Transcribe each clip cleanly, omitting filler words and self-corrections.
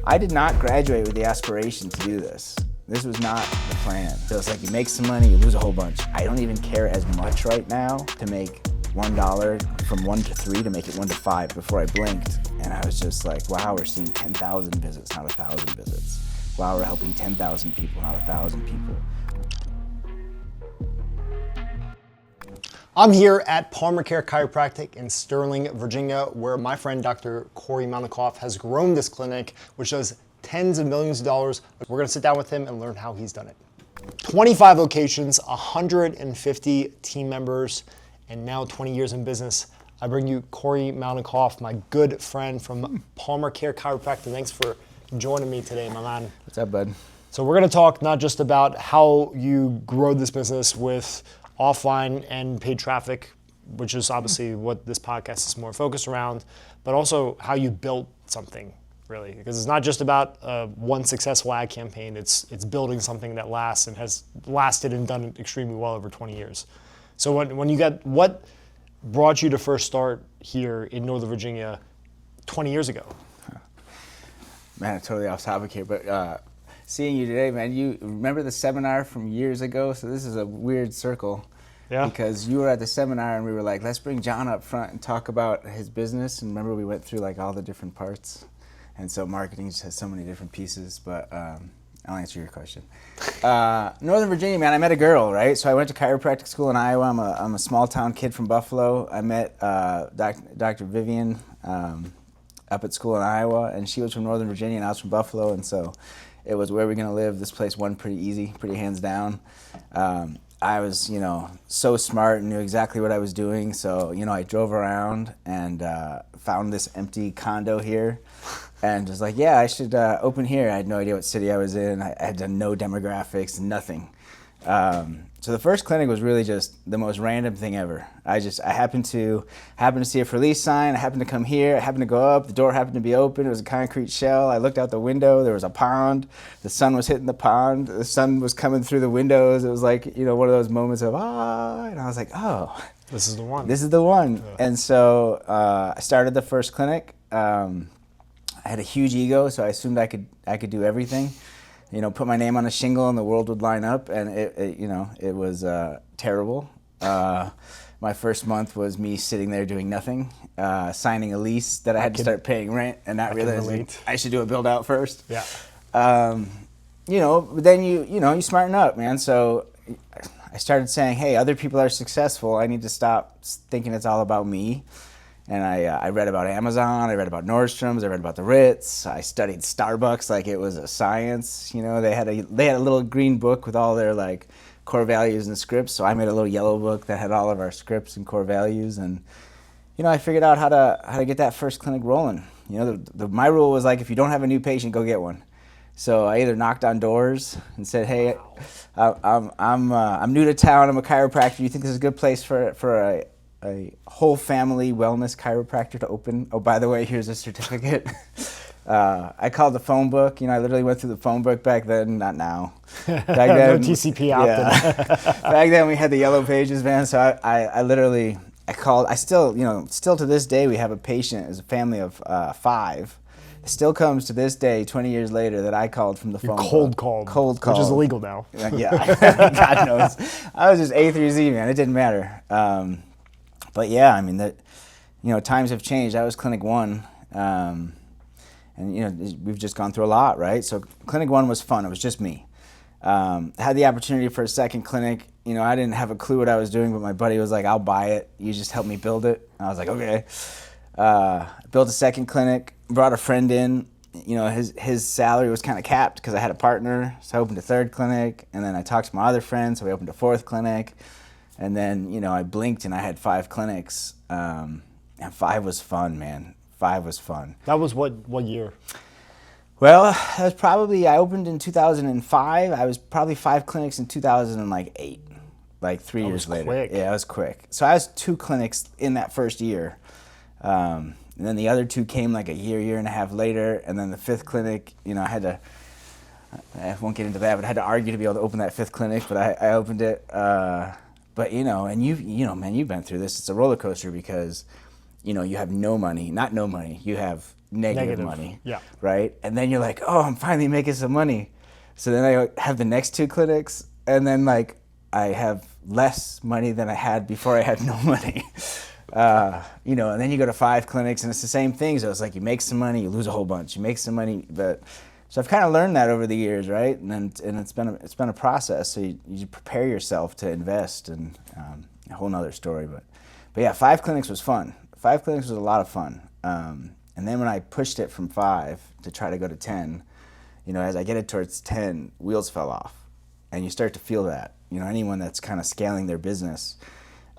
I did not graduate with the aspiration to do this. This was not the plan. So it's like you make some money, you lose a whole bunch. I don't even care as much right now to make $1 from 1 to 3 to make it 1 to 5 before I blinked. And I was just like, wow, we're seeing 10,000 visits, not 1,000 visits. Wow, we're helping 10,000 people, not 1,000 people. I'm here at Palmer Care Chiropractic in Sterling, Virginia, where my friend Dr. Corey Malnikof has grown this clinic, which does tens of millions of dollars. We're gonna sit down with him and learn how he's done it. 25 locations, 150 team members, and now 20 years in business. I bring you Corey Malnikof, my good friend from Palmer Care Chiropractic. Thanks for joining me today, my man. What's up, bud? So we're gonna talk not just about how you grow this business with offline and paid traffic, which is obviously what this podcast is more focused around, but also how you built something, really. Because it's not just about one successful ad campaign, it's building something that lasts and has lasted and done extremely well over 20 years. So when you got, what brought you to first start here in Northern Virginia 20 years ago? Man, I'm totally off topic here, but seeing you today, man, you remember the seminar from years ago? So this is a weird circle. Yeah. Because you were at the seminar and we were like, let's bring John up front and talk about his business. And remember we went through like all the different parts. And so marketing just has so many different pieces, but I'll answer your question. Northern Virginia, man, I met a girl, right? So I went to chiropractic school in Iowa. I'm a small town kid from Buffalo. I met Dr. Vivian up at school in Iowa, and she was from Northern Virginia and I was from Buffalo. And so it was, where are we gonna live? This place won pretty easy, pretty hands down. I was, so smart and knew exactly what I was doing. So, I drove around and found this empty condo here and was like, yeah, I should open here. I had no idea what city I was in. I had done no demographics, nothing. So the first clinic was really just the most random thing ever. I happened to see a for lease sign. I happened to come here. I happened to go up. The door happened to be open. It was a concrete shell. I looked out the window. There was a pond. The sun was hitting the pond. The sun was coming through the windows. It was like, one of those moments of, and I was like, oh. This is the one. This is the one. Yeah. And so I started the first clinic. I had a huge ego, so I assumed I could do everything. Put my name on a shingle and the world would line up, and it was terrible. My first month was me sitting there doing nothing, signing a lease that I had to start paying rent, and not realizing I should do a build out first. Yeah. But then you smarten up, man. So I started saying, hey, other people are successful. I need to stop thinking it's all about me. And I read about Amazon, I read about Nordstrom's, I read about the Ritz, I studied Starbucks like it was a science. They had a little green book with all their like core values and scripts. So I made a little yellow book that had all of our scripts and core values, and I figured out how to get that first clinic rolling. My rule was like, if you don't have a new patient, go get one. So I either knocked on doors and said, hey, I'm new to town, I'm a chiropractor, you think this is a good place for a whole family wellness chiropractor to open? Oh, by the way, here's a certificate. I called the phone book. I literally went through the phone book back then, not now. Back then, no TCP out there. Back then we had the yellow pages, man. So I called. I still to this day we have a patient, as a family of 5. It still comes to this day, 20 years later, that I called from the phone. Cold called, which is illegal now. Yeah, God knows. I was just A through Z, man. It didn't matter. But yeah, times have changed. That was Clinic 1, and we've just gone through a lot, right? So Clinic 1 was fun. It was just me. I had the opportunity for a second clinic. I didn't have a clue what I was doing, but my buddy was like, "I'll buy it. You just help me build it." And I was like, "Okay." Built a second clinic. Brought a friend in. His salary was kind of capped because I had a partner. So I opened a third clinic, and then I talked to my other friend, so we opened a fourth clinic. And then, I blinked and I had 5 clinics. And 5 was fun, man. 5 was fun. That was what year? Well, that was probably, I opened in 2005. I was probably 5 clinics in 2008, like 3 years later. Quick. Yeah, it was quick. So I was 2 clinics in that first year. And then the other 2 came like a year and a half later. And then the 5th clinic, I won't get into that, but I had to argue to be able to open that 5th clinic, but I opened it. But, and man, you've been through this. It's a roller coaster because, you have not no money. You have negative money, yeah. right? And then you're like, oh, I'm finally making some money. So then I have the next 2 clinics, and then like I have less money than I had before I had no money. You know, and then you go to 5 clinics, and it's the same thing. So it's like you make some money, you lose a whole bunch. You make some money, but so I've kind of learned that over the years, right? And it's been a process. So you prepare yourself to invest, and a whole nother story. But yeah, 5 clinics was fun. 5 clinics was a lot of fun. And then when I pushed it from 5 to try to go to 10, you know, as I get it towards 10, wheels fell off, and you start to feel that. You know, anyone that's kind of scaling their business,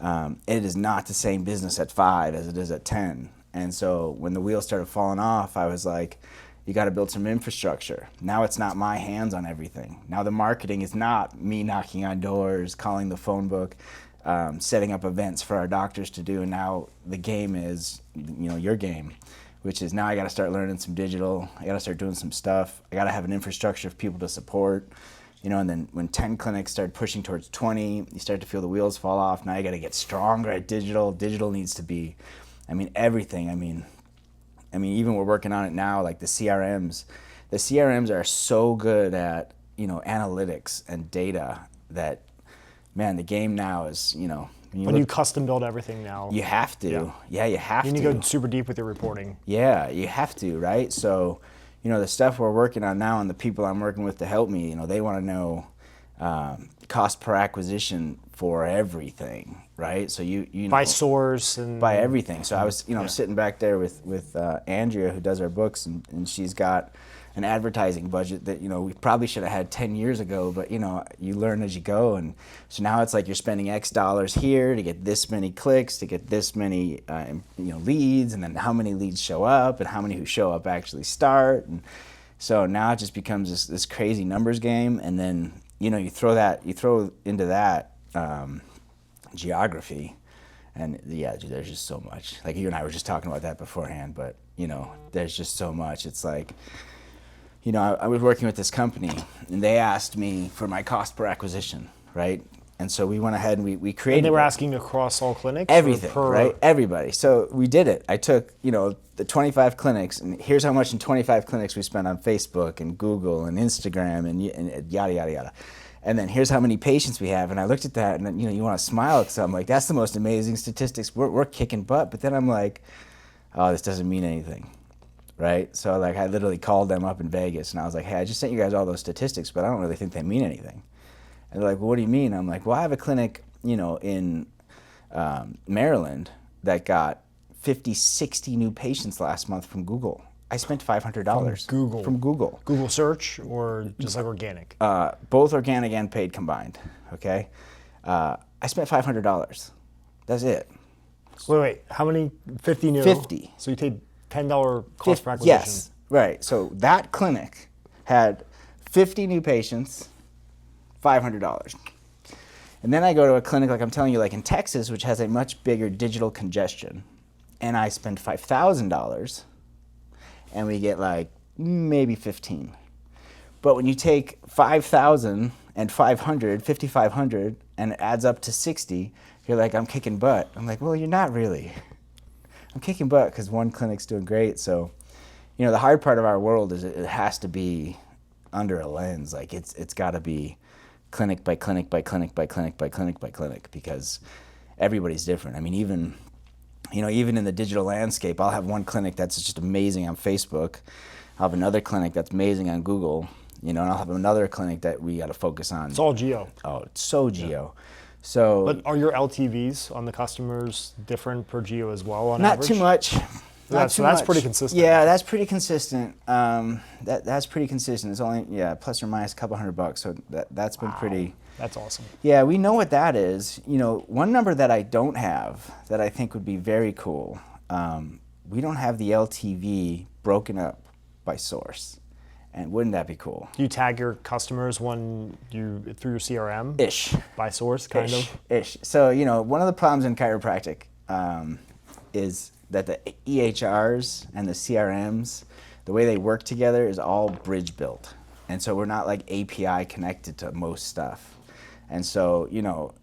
it is not the same business at 5 as it is at 10. And so when the wheels started falling off, I was like, you got to build some infrastructure. Now it's not my hands on everything. Now the marketing is not me knocking on doors, calling the phone book, setting up events for our doctors to do. And now the game is, you know, your game, which is now I got to start learning some digital. I got to start doing some stuff. I got to have an infrastructure of people to support. You know, and then when 10 clinics start pushing towards 20, you start to feel the wheels fall off. Now you got to get stronger at digital. Digital needs to be, I mean, everything. I mean, even we're working on it now, like the CRMs. The CRMs are so good at, you know, analytics and data that, man, the game now is, you know. When you custom build everything now. You have to. Yeah, you have to. You need to go super deep with your reporting. Yeah, you have to, right? So, you know, the stuff we're working on now and the people I'm working with to help me, you know, they want to know cost per acquisition for everything, right? So you know, by source and by everything. So I was, you know, I'm sitting back there with Andrea, who does our books, and she's got an advertising budget that, you know, we probably should have had 10 years ago, but, you know, you learn as you go. And so now it's like you're spending X dollars here to get this many clicks, to get this many, you know, leads, and then how many leads show up and how many who show up actually start. And so now it just becomes this crazy numbers game. And then, you know, you throw into that geography, and yeah, there's just so much. Like you and I were just talking about that beforehand, but, you know, there's just so much. It's like, you know, I was working with this company, and they asked me for my cost per acquisition, right? And so we went ahead and we created. And they were asking across all clinics? Everything, right? Everybody. So we did it. I took, you know, the 25 clinics, and here's how much in 25 clinics we spent on Facebook and Google and Instagram and yada, yada, yada. And then here's how many patients we have. And I looked at that, and then, you know, you want to smile, because I'm like, that's the most amazing statistics. We're kicking butt. But then I'm like, oh, this doesn't mean anything. Right? So like I literally called them up in Vegas, and I was like, hey, I just sent you guys all those statistics, but I don't really think they mean anything. And they're like, well, what do you mean? I'm like, well, I have a clinic, you know, in Maryland that got 50, 60 new patients last month from Google. I spent $500. From Google. Google search, or just like organic? Both organic and paid combined, okay? I spent $500. That's it. Wait, how many? 50 new? 50. So you paid $10 cost per acquisition. Yes, right. So that clinic had 50 new patients, $500. And then I go to a clinic, like I'm telling you, like in Texas, which has a much bigger digital congestion, and I spend $5,000, and we get like maybe 15. But when you take 5,000 and 500, 5,500, and it adds up to 60, you're like, I'm kicking butt. I'm like, well, you're not really. I'm kicking butt because one clinic's doing great. So, you know, the hard part of our world is it has to be under a lens. Like it's got to be clinic by clinic by clinic by clinic by clinic by clinic, because everybody's different. I mean, even in the digital landscape, I'll have one clinic that's just amazing on Facebook. I'll have another clinic that's amazing on Google. You know, and I'll have another clinic that we got to focus on. It's all geo. Oh, it's so geo. So, but are your LTVs on the customers different per geo as well on not average? Too much. That's pretty consistent. Yeah, that's pretty consistent. That's pretty consistent. It's only plus or minus a couple $100. So that's been pretty. That's awesome. Yeah, we know what that is. You know, one number that I don't have that I think would be very cool. We don't have the LTV broken up by source. And wouldn't that be cool? Do you tag your customers through your CRM? Ish. By source, kind of? Ish. So, you know, one of the problems in chiropractic is that the EHRs and the CRMs, the way they work together is all bridge built. And so we're not like API connected to most stuff. And so, you know,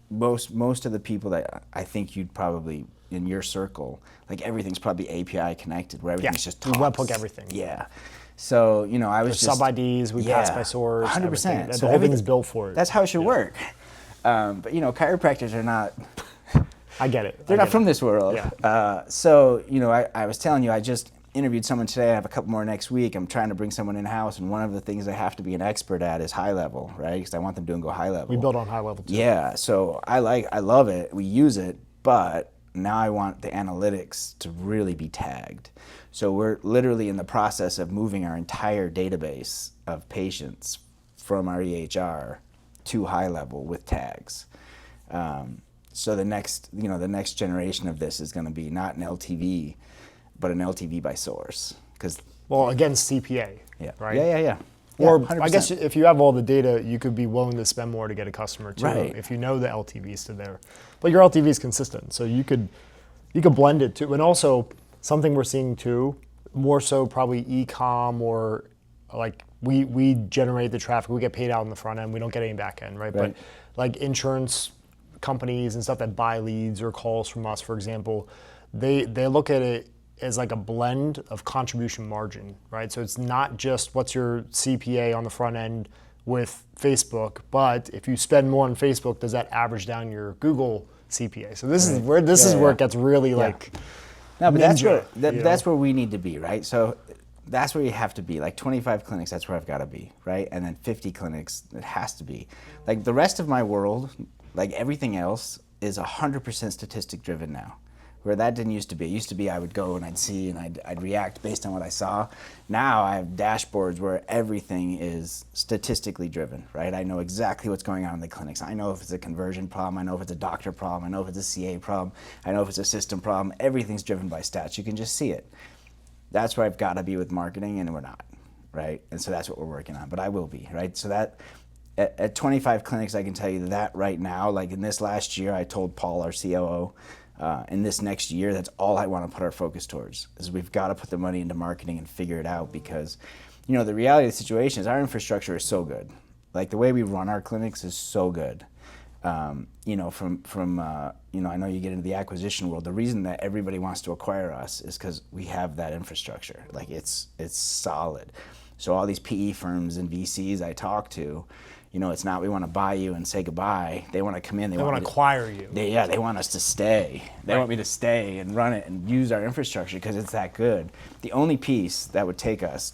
most of the people that I think you'd probably in your circle, like everything's probably API connected, where everything's just we talks. webhook everything. Yeah. So, I was There's just sub-IDs, we pass by source, 100%. the whole thing is built for it. That's how it should work. But chiropractors are not. I get it. They're not from this world. Yeah. So, I was telling you, I just interviewed someone today. I have a couple more next week. I'm trying to bring someone in-house, and one of the things I have to be an expert at is high level, right? Because I want them to go high level. We build on high level too. Yeah, so I love it. We use it, but now I want the analytics to really be tagged. So we're literally in the process of moving our entire database of patients from our EHR to high level with tags. So the next generation of this is going to be not an LTV, but an LTV by source. Against CPA, Yeah. right? Yeah. Or 100%. I guess if you have all the data, you could be willing to spend more to get a customer too, Right. if you know the LTVs to there. But your LTV is consistent, so you could blend it too. And also something we're seeing too, more so probably e-com or like we generate the traffic, we get paid out on the front end, we don't get any back end, right? But like insurance companies and stuff that buy leads or calls from us, for example, they look at it as like a blend of contribution margin, right? So it's not just what's your CPA on the front end with Facebook, but if you spend more on Facebook, does that average down your Google CPA? So this is where where it gets really like no, but ninja, that's where we need to be, right? So that's where you have to be. Like 25 clinics, that's where I've got to be, right? And then 50 clinics, it has to be. Like the rest of my world, like everything else, is 100% statistic driven now. Where that didn't used to be. It used to be I would go and I'd see and I'd react based on what I saw. Now I have dashboards where everything is statistically driven, right? I know exactly what's going on in the clinics. I know if it's a conversion problem. I know if it's a doctor problem. I know if it's a CA problem. I know if it's a system problem. Everything's driven by stats. You can just see it. That's where I've got to be with marketing, and we're not, right? And so that's what we're working on. But I will be, right? So that at 25 clinics, I can tell you that right now, like in this last year, I told Paul, our COO, in this next year, that's all I want to put our focus towards, is we've got to put the money into marketing and figure it out, because, the reality of the situation is our infrastructure is so good. Like the way we run our clinics is so good. I know you get into the acquisition world. The reason that everybody wants to acquire us is because we have that infrastructure. Like it's solid. So all these PE firms and VCs I talk to, it's not we want to buy you and say goodbye. They want to come in. They want to acquire you. They want us to stay. They want me to stay and run it and use our infrastructure because it's that good. The only piece that would take us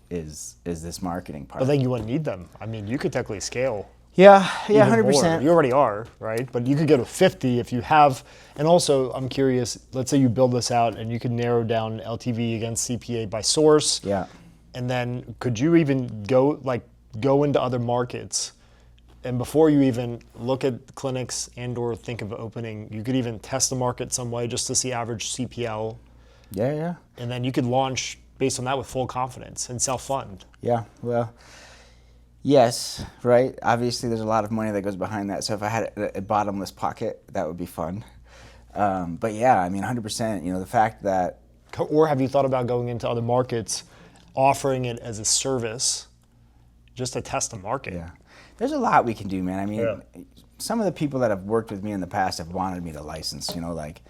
is this marketing part. But then you wouldn't need them. I mean, you could technically scale. Yeah, even 100%. more. You already are, right? But you could go to 50 if you have. And also, I'm curious, let's say you build this out and you can narrow down LTV against CPA by source. Yeah. And then could you even go into other markets, and before you even look at clinics and or think of opening, you could even test the market some way just to see average CPL. Yeah. And then you could launch based on that with full confidence and self-fund. Yeah, well, yes, right? Obviously, there's a lot of money that goes behind that. So if I had a bottomless pocket, that would be fun. But yeah, I mean, 100%, the fact that... Or have you thought about going into other markets, offering it as a service, just to test the market? Yeah. There's a lot we can do, man. I mean, some of the people that have worked with me in the past have wanted me to license, like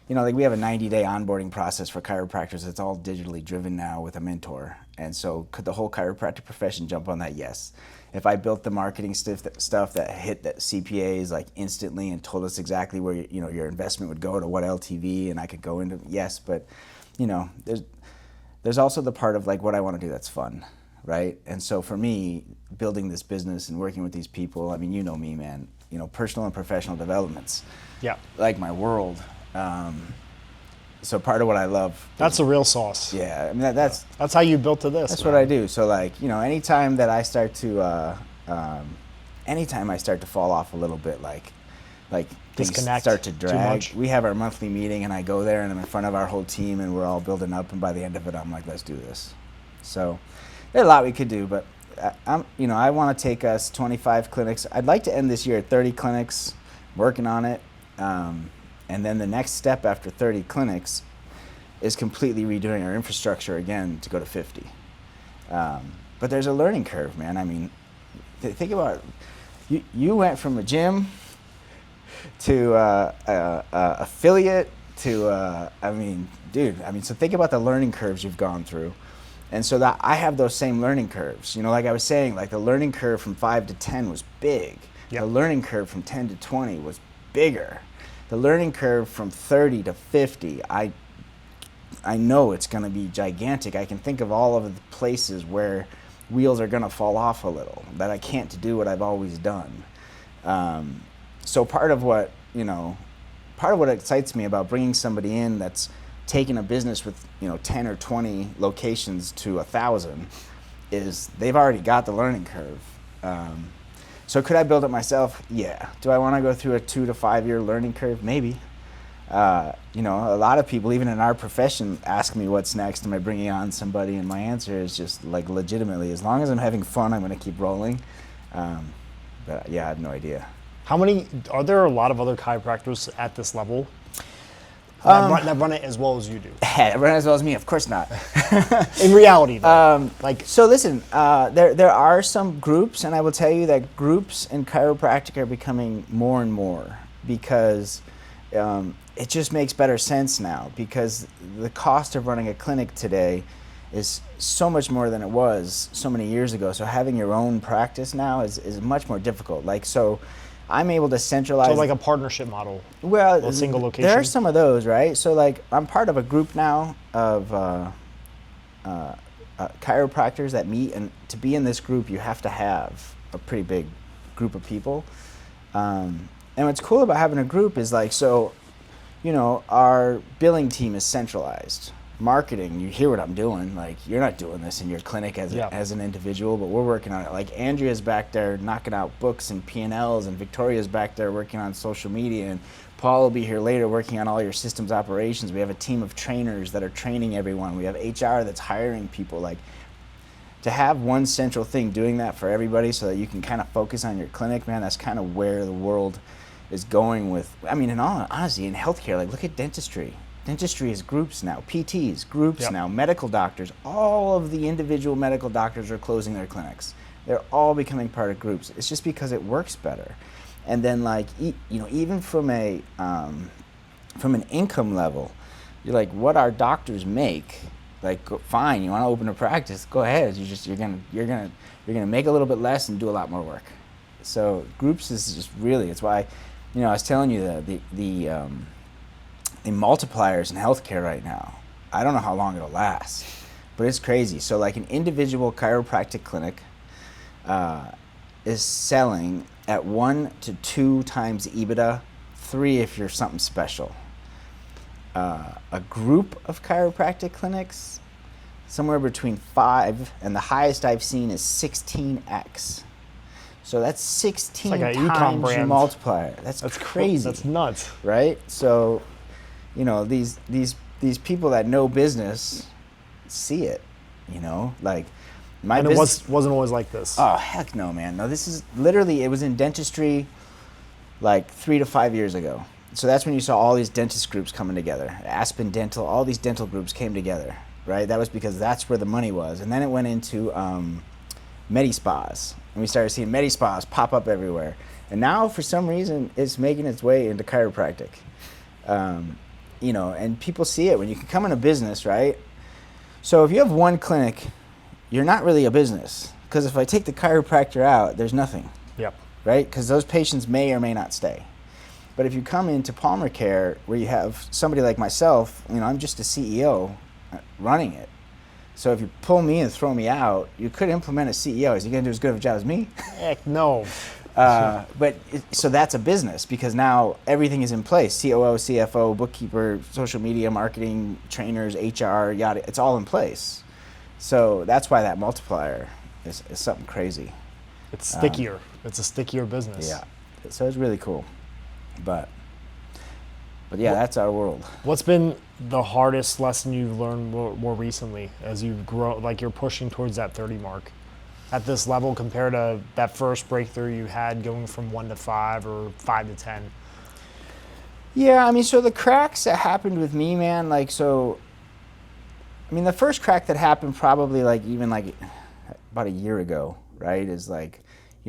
we have a 90-day onboarding process for chiropractors. It's all digitally driven now with a mentor. And so could the whole chiropractic profession jump on that? Yes. If I built the marketing stuff that hit that CPAs like instantly and told us exactly where your investment would go to what LTV, and I could go into, yes, but there's also the part of like what I want to do that's fun, right? And so for me, building this business and working with these people, I mean, you know me, man, personal and professional developments, like my world. So part of what I love. That's the real sauce. Yeah, I mean that's how you built to this. That's what I do. So like anytime that I start to, anytime I start to fall off a little bit, like things disconnect start to drag. too much. We have our monthly meeting, and I go there, and I'm in front of our whole team, and we're all building up. And by the end of it, I'm like, let's do this. So there's a lot we could do, but I want to take us 25 clinics. I'd like to end this year at 30 clinics. Working on it. And then the next step after 30 clinics is completely redoing our infrastructure again to go to 50. But there's a learning curve, man. I mean, think about it. You went from a gym to affiliate so think about the learning curves you've gone through. And so that I have those same learning curves. You know, like I was saying, like the learning curve from 5 to 10 was big. Yep. The learning curve from 10 to 20 was bigger. The learning curve from 30 to 50, I know it's going to be gigantic. I can think of all of the places where wheels are going to fall off a little, that I can't do what I've always done. So part of what excites me about bringing somebody in that's taking a business with 10 or 20 locations to 1,000 is they've already got the learning curve. So could I build it myself? Yeah. Do I want to go through a 2 to 5 year learning curve? Maybe. A lot of people, even in our profession, ask me what's next. Am I bringing on somebody? And my answer is just like legitimately, as long as I'm having fun, I'm going to keep rolling. But yeah, I have no idea. Are there a lot of other chiropractors at this level that run it as well as you do? Run as well as me? Of course not. In reality, though. So listen, there are some groups, and I will tell you that groups in chiropractic are becoming more and more because it just makes better sense now, because the cost of running a clinic today is so much more than it was so many years ago. So having your own practice now is much more difficult. So I'm able to centralize. So like a partnership model. Well, a single location. There are some of those, right? So like I'm part of a group now of chiropractors that meet, and to be in this group, you have to have a pretty big group of people. And what's cool about having a group is our billing team is centralized. Marketing, you hear what I'm doing. Like, you're not doing this in your clinic as an individual, but we're working on it. Like, Andrea's back there knocking out books and P&Ls, and Victoria's back there working on social media, and Paul will be here later working on all your systems operations. We have a team of trainers that are training everyone. We have HR that's hiring people. Like, to have one central thing doing that for everybody so that you can kind of focus on your clinic, man, that's kind of where the world is going with. I mean, in all honesty, in healthcare, like, look at dentistry. Dentistry is groups now, PTs, groups now, medical doctors. All of the individual medical doctors are closing their clinics. They're all becoming part of groups. It's just because it works better. And then, even from an income level, you're like, what our doctors make. Like, fine, you want to open a practice, go ahead. You're gonna make a little bit less and do a lot more work. So groups is just really, it's why, I was telling you the multipliers in healthcare right now. I don't know how long it'll last, but it's crazy. So like an individual chiropractic clinic is selling at 1 to 2 times EBITDA, 3 if you're something special. A group of chiropractic clinics, somewhere between 5, and the highest I've seen is 16x. So that's 16 like times your multiplier. That's crazy. That's nuts. Right? So, these people that know business see it, like my and business. It wasn't always like this. Oh, heck no, man. No, this is literally, it was in dentistry like 3 to 5 years ago. So that's when you saw all these dentist groups coming together. Aspen Dental, all these dental groups came together, right? That was because that's where the money was. And then it went into Medi-Spas. And we started seeing Medi-Spas pop up everywhere. And now, for some reason, it's making its way into chiropractic. And people see it when you can come in a business, right? So if you have one clinic, you're not really a business. Because if I take the chiropractor out, there's nothing. Yep. Right? Because those patients may or may not stay. But if you come into Palmer Care, where you have somebody like myself, I'm just a CEO running it. So if you pull me and throw me out, you could implement a CEO. Is he going to do as good of a job as me? Heck no. So that's a business, because now everything is in place. COO, CFO, bookkeeper, social media, marketing, trainers, HR, yada, it's all in place. So that's why that multiplier is something crazy. It's stickier. It's a stickier business. Yeah. So it's really cool. But yeah, that's our world. What's been the hardest lesson you've learned more recently as you grow, like you're pushing towards that 30 mark at this level compared to that first breakthrough you had going from 1 to 5 or 5 to 10? Yeah, so the cracks that happened with me, man, the first crack that happened probably about a year ago, right, is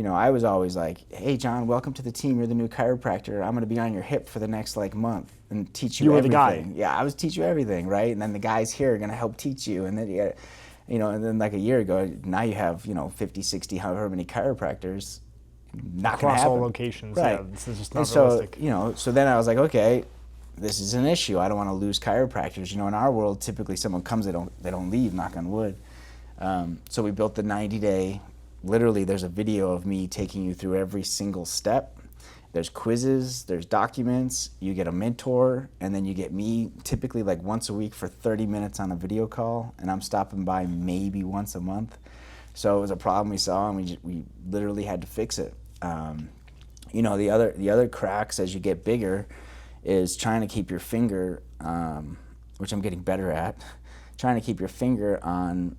I was always like, hey, John, welcome to the team. You're the new chiropractor. I'm going to be on your hip for the next like month and teach you You were everything. the guy. Yeah, I was teach you everything, right? And then the guys here are going to help teach you. And then, and then like a year ago, now you have, 50, 60, however many chiropractors. Not going to Across all happen. locations. Right. Yeah, this is just And not so, realistic. so then I was like, okay, this is an issue. I don't want to lose chiropractors. In our world, typically someone comes, they don't leave, knock on wood. So we built the 90-day, literally there's a video of me taking you through every single step. There's quizzes, there's documents, you get a mentor, and then you get me typically like once a week for 30 minutes on a video call, and I'm stopping by maybe once a month. So it was a problem we saw, and we literally had to fix it. The other cracks as you get bigger is trying to keep your finger, which I'm getting better at, trying to keep your finger on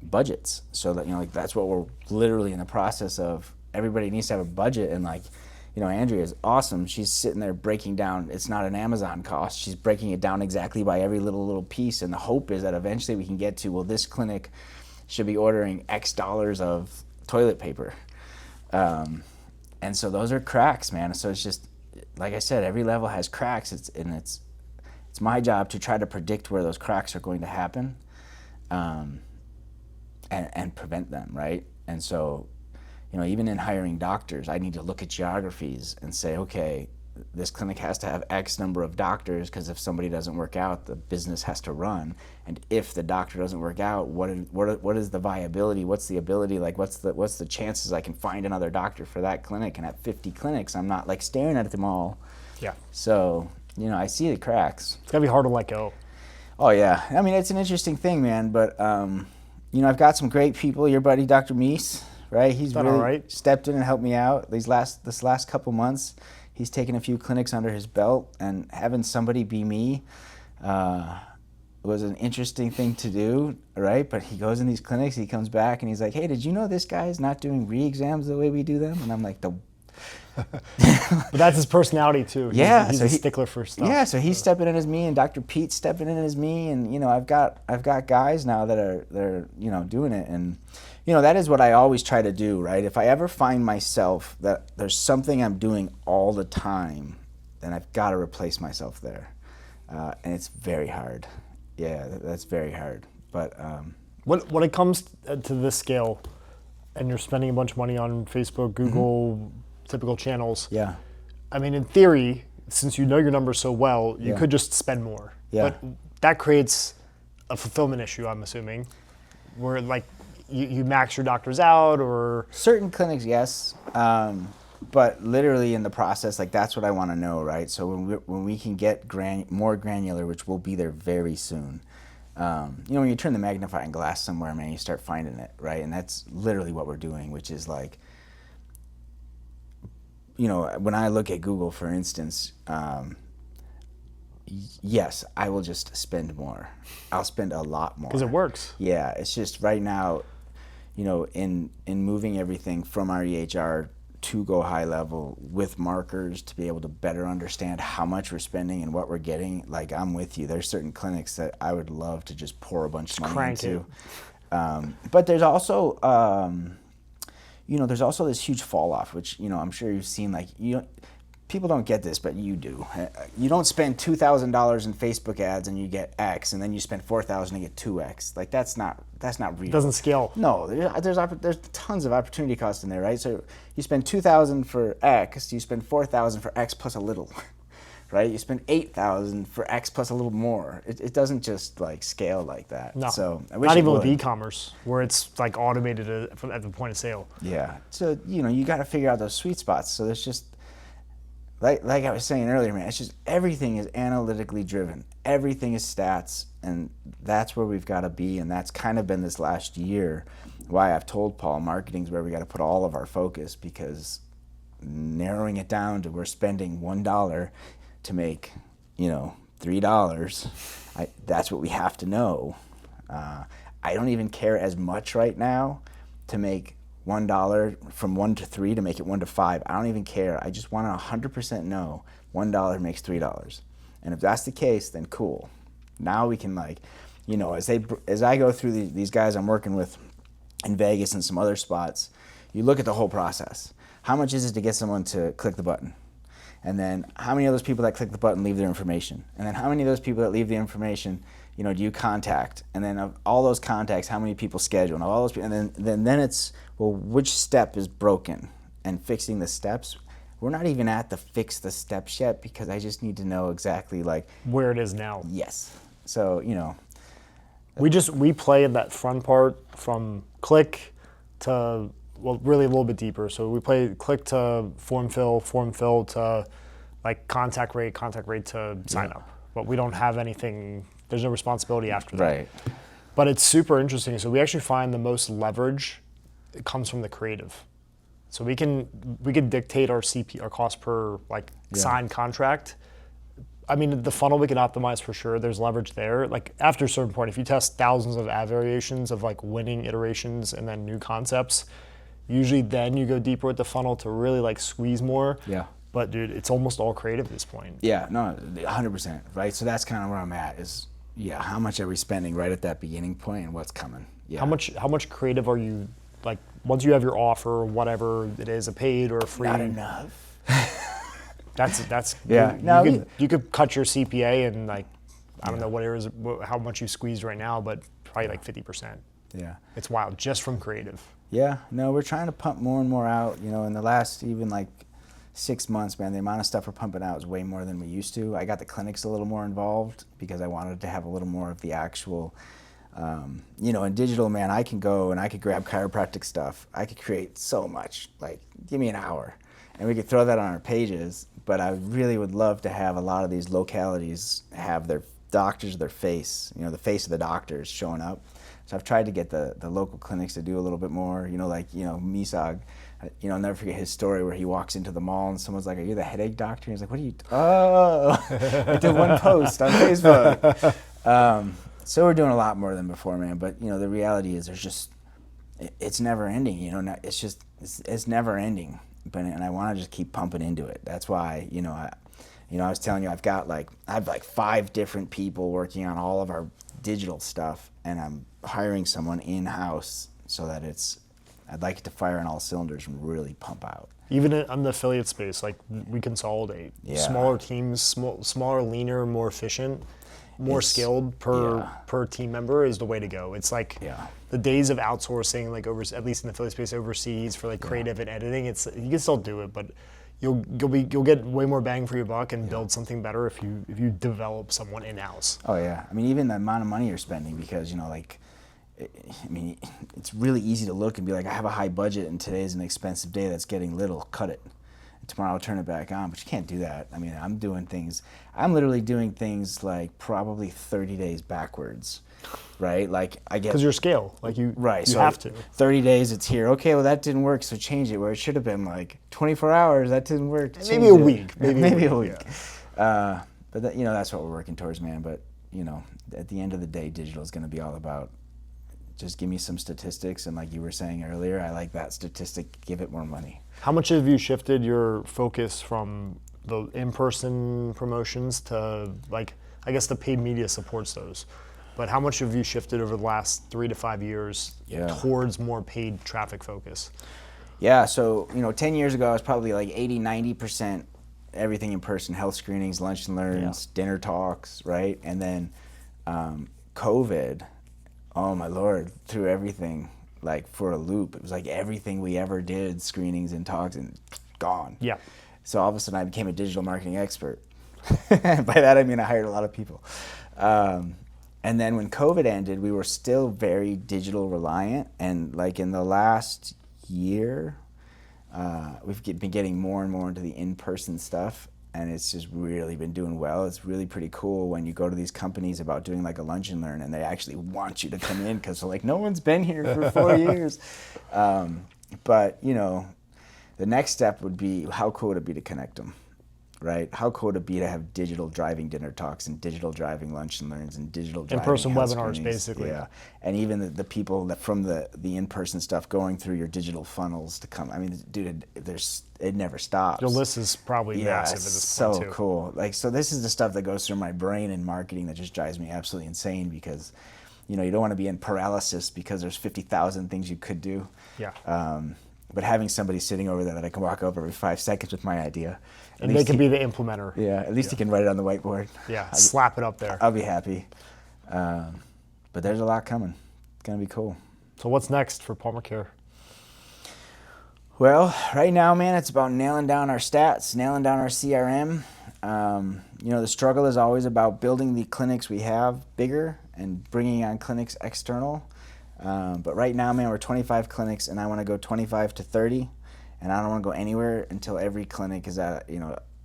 budgets. So that that's what we're literally in the process of. Everybody needs to have a budget, and Andrea is awesome. She's sitting there breaking down. It's not an Amazon cost. She's breaking it down exactly by every little piece, and the hope is that eventually we can get to, well, this clinic should be ordering X dollars of toilet paper. And so those are cracks, man. So it's just, like I said, every level has cracks. It's my job to try to predict where those cracks are going to happen, and prevent them, right? And so, even in hiring doctors, I need to look at geographies and say, okay, this clinic has to have X number of doctors, because if somebody doesn't work out, the business has to run. And if the doctor doesn't work out, what is the viability? What's the ability? Like, what's the chances I can find another doctor for that clinic? And at 50 clinics, I'm not like staring at them all. Yeah. So, I see the cracks. It's gotta be hard to let go. Oh yeah, I mean, it's an interesting thing, man. But I've got some great people. Your buddy, Dr. Meese, right? He's Done really all right. stepped in and helped me out this last couple months. He's taken a few clinics under his belt, and having somebody be me was an interesting thing to do, right? But he goes in these clinics, he comes back, and he's like, hey, did you know this guy's not doing re-exams the way we do them? And I'm like, But that's his personality too. He's a stickler for stuff. Yeah, so he's stepping in as me, and Dr. Pete's stepping in as me, and I've got guys now that are doing it, and that is what I always try to do, right? If I ever find myself that there's something I'm doing all the time, then I've got to replace myself there, and it's very hard. Yeah, that's very hard. But when it comes to this scale, and you're spending a bunch of money on Facebook, Google, typical channels. Yeah. I mean, in theory, since you know your numbers so well, you could just spend more. Yeah. But that creates a fulfillment issue, I'm assuming, where like you max your doctors out, or certain clinics, yes. But literally in the process, like that's what I want to know, right? So when we can get more granular, which will be there very soon. When you turn the magnifying glass somewhere, man, you start finding it, right? And that's literally what we're doing, which is like, when I look at Google, for instance, yes, I will just spend more. I'll spend a lot more. because it works. Yeah, it's just right now, in moving everything from our EHR to go high level with markers to be able to better understand how much we're spending and what we're getting. Like, I'm with you. There's certain clinics that I would love to just pour a bunch of money into. But there's also, there's also this huge fall off, which, I'm sure you've seen, like, people don't get this, but you do. You don't spend $2,000 in Facebook ads and you get X, and then you spend $4,000 and get 2X. Like, that's not real. It doesn't scale. No, there's tons of opportunity cost in there, right? So you spend $2,000 for X, you spend $4,000 for X plus a little, right? You spend $8,000 for X plus a little more. It doesn't just like scale like that. No, So I wish not it even with would. e-commerce, where it's like automated at the point of sale. Yeah. So you got to figure out those sweet spots. So there's just like I was saying earlier, man. It's just everything is analytically driven. Everything is stats, and that's where we've got to be. And that's kind of been this last year why I've told Paul marketing is where we got to put all of our focus, because narrowing it down to we're spending $1 to make $3. That's what we have to know. I don't even care as much right now to make $1 from 1 to 3 to make it 1 to 5. I don't even care. I just want to 100% know $1 makes $3. And if that's the case, then cool. Now we can, like, as I go through these guys I'm working with in Vegas and some other spots, you look at the whole process. How much is it to get someone to click the button? And then how many of those people that click the button leave their information? And then how many of those people that leave the information, you know, do you contact? And then of all those contacts, how many people schedule? And all those people, and then it's, well, which step is broken? And fixing the steps. We're not even at the fix the steps yet, because I just need to know exactly like where it is now. Yes. So, you know, we play in that front part from click to, well, really a little bit deeper. So we play click to form fill to like contact rate to sign up. But we don't have anything, there's no responsibility after that. Right. But it's super interesting. So we actually find the most leverage, it comes from the creative. So we can dictate our our cost per like signed contract. I mean, the funnel we can optimize for sure. There's leverage there. Like after a certain point, if you test thousands of ad variations of like winning iterations and then new concepts, usually then you go deeper with the funnel to really like squeeze more. Yeah. But dude, it's almost all creative at this point. Yeah, no, 100%, right? So that's kind of where I'm at is, how much are we spending right at that beginning point and what's coming? Yeah. How much creative are you, like once you have your offer, whatever it is, a paid or a free? Not enough. That's yeah. You could cut your CPA and like, I don't know what it is, how much you squeezed right now, but probably like 50%. Yeah. It's wild, just from creative. Yeah, no, we're trying to pump more and more out. You know, in the last even like 6 months, man, the amount of stuff we're pumping out is way more than we used to. I got the clinics a little more involved because I wanted to have a little more of the actual, you know, in digital, man, I can go and I could grab chiropractic stuff. I could create so much, like give me an hour and we could throw that on our pages. But I really would love to have a lot of these localities have their doctors, their face, you know, the face of the doctors showing up. So I've tried to get the local clinics to do a little bit more, you know, like, you know, Misag, you know, I'll never forget his story where he walks into the mall and someone's like, "Are you the headache doctor?" And he's like, "What are you, I did one post on Facebook." So we're doing a lot more than before, man. But, you know, the reality is it's never ending, you know, it's never ending. And I want to just keep pumping into it. That's why, you know, I was telling you, I have like 5 different people working on all of our digital stuff, and I'm hiring someone in-house so that I'd like it to fire on all cylinders and really pump out. Even in the affiliate space, like we consolidate. Yeah. Smaller teams, smaller, leaner, more efficient, more skilled per team member is the way to go. It's like the days of outsourcing, like at least in the affiliate space overseas for like creative and editing. You can still do it, but you'll get way more bang for your buck and build something better if you develop someone in-house. Oh yeah, I mean, even the amount of money you're spending, because, you know, like, I mean, it's really easy to look and be like, I have a high budget and today's an expensive day that's getting little, cut it. And tomorrow I'll turn it back on, but you can't do that. I mean, I'm literally doing things like probably 30 days backwards, right? Like I get— Because your scale, like you so have to. 30 days it's here. Okay, well that didn't work, so change it. Where it should have been like 24 hours, that didn't work. Maybe a week. Maybe a week. Yeah. But that, you know, that's what we're working towards, man. But, you know, at the end of the day, digital is going to be all about just give me some statistics, and like you were saying earlier, I like that statistic, give it more money. How much have you shifted your focus from the in-person promotions to, like, I guess the paid media supports those, but how much have you shifted over the last 3 to 5 years towards more paid traffic focus? Yeah, so, you know, 10 years ago, I was probably like 80-90% everything in person, health screenings, lunch and learns, dinner talks, right? And then COVID, oh my Lord, threw everything like for a loop. It was like everything we ever did, screenings and talks, and gone. Yeah. So all of a sudden I became a digital marketing expert. By that I mean I hired a lot of people. And then when COVID ended, we were still very digital reliant. And like in the last year, we've been getting more and more into the in-person stuff. And it's just really been doing well. It's really pretty cool when you go to these companies about doing like a lunch and learn, and they actually want you to come in because they're like, no one's been here for 4 years. But, you know, the next step would be, how cool would it be to connect them, right? How cool would it be to have digital driving dinner talks and digital driving lunch and learns and digital driving in-person health webinars, screenings? basically. Yeah, and even the people that from the in-person stuff going through your digital funnels to come. I mean, dude, it never stops. Your list is probably massive at this point too. So cool. Like, so this is the stuff that goes through my brain in marketing that just drives me absolutely insane, because, you know, you don't want to be in paralysis because there's 50,000 things you could do. Yeah. but having somebody sitting over there that I can walk over every 5 seconds with my idea. And they can be the implementer. Yeah, at least he can write it on the whiteboard. Yeah, slap it up there. I'll be happy. But there's a lot coming. It's going to be cool. So what's next for Palmer Care? Well, right now, man, it's about nailing down our stats, nailing down our CRM. The struggle is always about building the clinics we have bigger and bringing on clinics external. But right now, man, we're 25 clinics, and I want to go 25 to 30, and I don't want to go anywhere until every clinic is at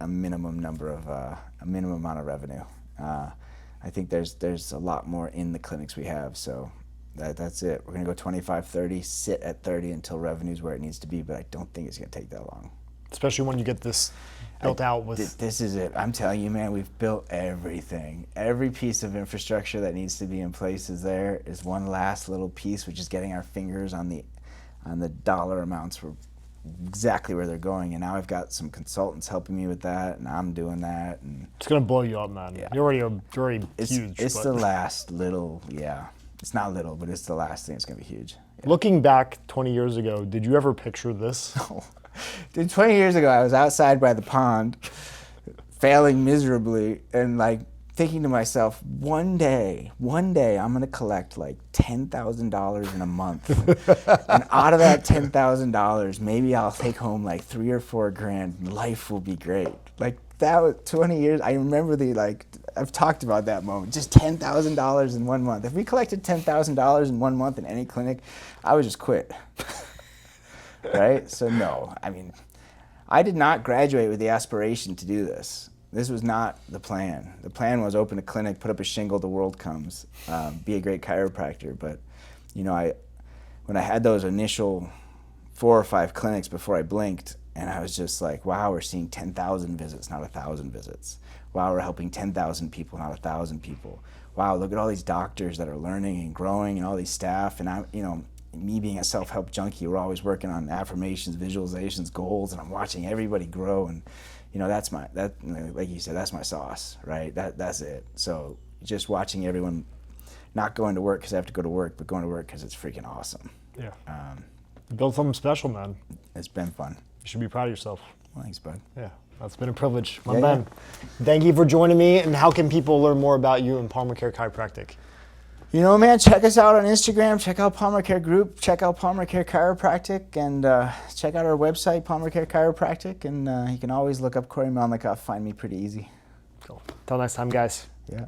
a minimum number of a minimum amount of revenue. I think there's a lot more in the clinics we have, so that's it. We're gonna go 25, 30, sit at 30 until revenue's where it needs to be, but I don't think it's gonna take that long. Especially when you get this built out with. This is it. I'm telling you, man, we've built everything. Every piece of infrastructure that needs to be in place is there. Is one last little piece, which is getting our fingers on the dollar amounts for exactly where they're going. And now I've got some consultants helping me with that, and I'm doing that. And it's gonna blow you up, man. Yeah. You're already huge. It's the last little, yeah. It's not little, but it's the last thing. It's gonna be huge. Yeah. Looking back 20 years ago, did you ever picture this? No. Dude, 20 years ago, I was outside by the pond, failing miserably, and like thinking to myself, one day, I'm gonna collect like $10,000 in a month, and out of that $10,000, maybe I'll take home like $3 or $4 grand, and life will be great. Like that was 20 years. I remember I've talked about that moment. Just $10,000 in 1 month. If we collected $10,000 in 1 month in any clinic, I would just quit. Right? So no, I mean, I did not graduate with the aspiration to do this. This was not the plan. The plan was open a clinic, put up a shingle, the world comes, be a great chiropractor. But, when I had those initial 4 or 5 clinics before I blinked, and I was just like, wow, we're seeing 10,000 visits, not 1,000 visits. Wow, we're helping 10,000 people, not 1,000 people. Wow, look at all these doctors that are learning and growing, and all these staff, and me being a self-help junkie, we're always working on affirmations, visualizations, goals, and I'm watching everybody grow, and like you said, that's my sauce, right? That's it. So just watching everyone not going to work because I have to go to work, but going to work because it's freaking awesome. Yeah. Build something special, man. It's been fun. You should be proud of yourself. Well, thanks, bud. Yeah, that's been a privilege. My man. Thank you for joining me. And how can people learn more about you and Palmer Care Chiropractic? Man, check us out on Instagram, check out Palmer Care Group, check out Palmer Care Chiropractic, and check out our website, Palmer Care Chiropractic, and you can always look up Corey Malnikof, find me pretty easy. Cool. Till next time, guys. Yeah.